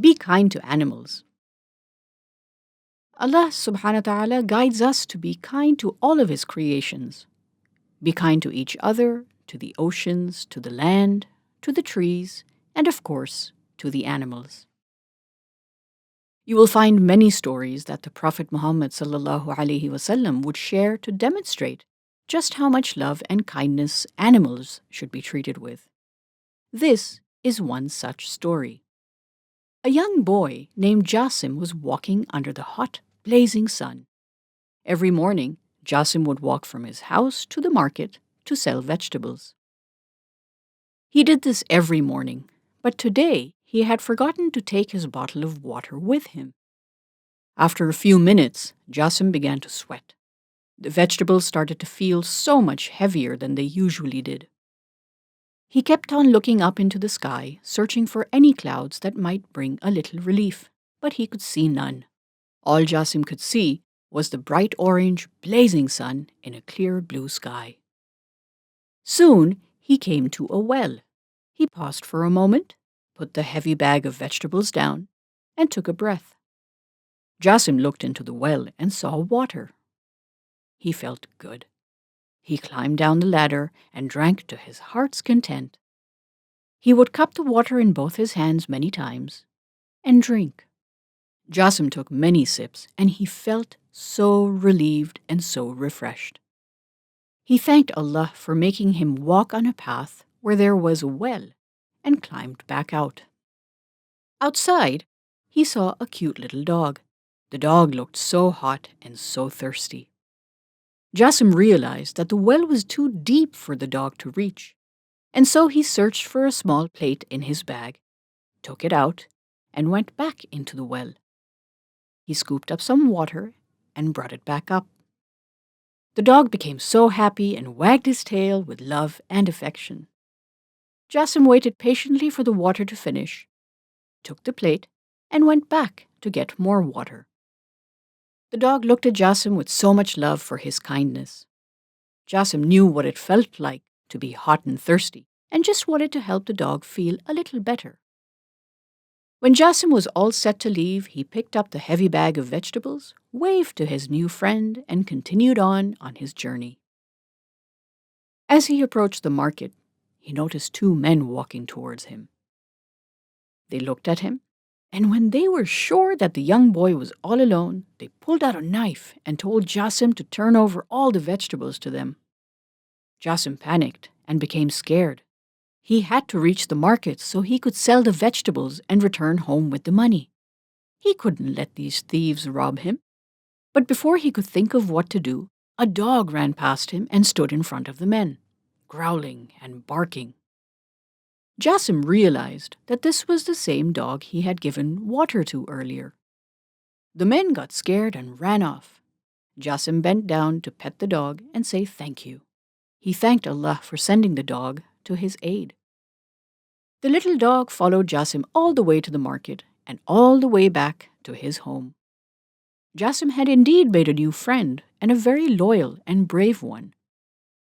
Be kind to animals. Allah subhanahu wa ta'ala guides us to be kind to all of His creations. Be kind to each other, to the oceans, to the land, to the trees, and of course, to the animals. You will find many stories that the Prophet Muhammad sallallahu alaihi wasallam would share to demonstrate just how much love and kindness animals should be treated with. This is one such story. A young boy named Jasim was walking under the hot, blazing sun. Every morning, Jasim would walk from his house to the market to sell vegetables. He did this every morning, but today he had forgotten to take his bottle of water with him. After a few minutes, Jasim began to sweat. The vegetables started to feel so much heavier than they usually did. He kept on looking up into the sky, searching for any clouds that might bring a little relief, but he could see none. All Jasim could see was the bright orange, blazing sun in a clear blue sky. Soon he came to a well. He paused for a moment, put the heavy bag of vegetables down, and took a breath. Jasim looked into the well and saw water. He felt good. He climbed down the ladder and drank to his heart's content. He would cup the water in both his hands many times and drink. Jasim took many sips and he felt so relieved and so refreshed. He thanked Allah for making him walk on a path where there was a well and climbed back out. Outside, he saw a cute little dog. The dog looked so hot and so thirsty. Jasim realized that the well was too deep for the dog to reach, and so he searched for a small plate in his bag, took it out, and went back into the well. He scooped up some water and brought it back up. The dog became so happy and wagged his tail with love and affection. Jasim waited patiently for the water to finish, took the plate, and went back to get more water. The dog looked at Jasim with so much love for his kindness. Jasim knew what it felt like to be hot and thirsty, and just wanted to help the dog feel a little better. When Jasim was all set to leave, he picked up the heavy bag of vegetables, waved to his new friend, and continued on his journey. As he approached the market, he noticed two men walking towards him. They looked at him, and when they were sure that the young boy was all alone, they pulled out a knife and told Jasim to turn over all the vegetables to them. Jasim panicked and became scared. He had to reach the market so he could sell the vegetables and return home with the money. He couldn't let these thieves rob him. But before he could think of what to do, a dog ran past him and stood in front of the men, growling and barking. Jasim realized that this was the same dog he had given water to earlier. The men got scared and ran off. Jasim bent down to pet the dog and say thank you. He thanked Allah for sending the dog to his aid. The little dog followed Jasim all the way to the market and all the way back to his home. Jasim had indeed made a new friend, and a very loyal and brave one.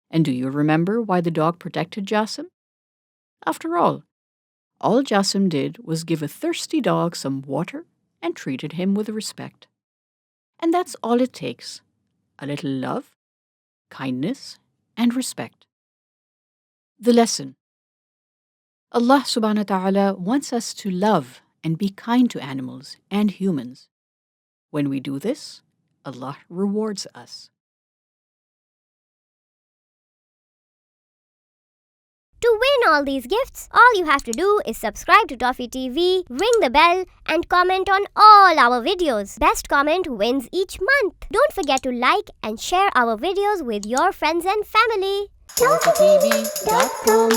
And do you remember why the dog protected Jasim? After all Jasim did was give a thirsty dog some water and treated him with respect. And that's all it takes: a little love, kindness, and respect. The lesson: Allah subhanahu wa ta'ala wants us to love and be kind to animals and humans. When we do this, Allah rewards us. To win all these gifts, all you have to do is subscribe to Toffee TV, ring the bell, and comment on all our videos. Best comment wins each month. Don't forget to like and share our videos with your friends and family. ToffeeTV.com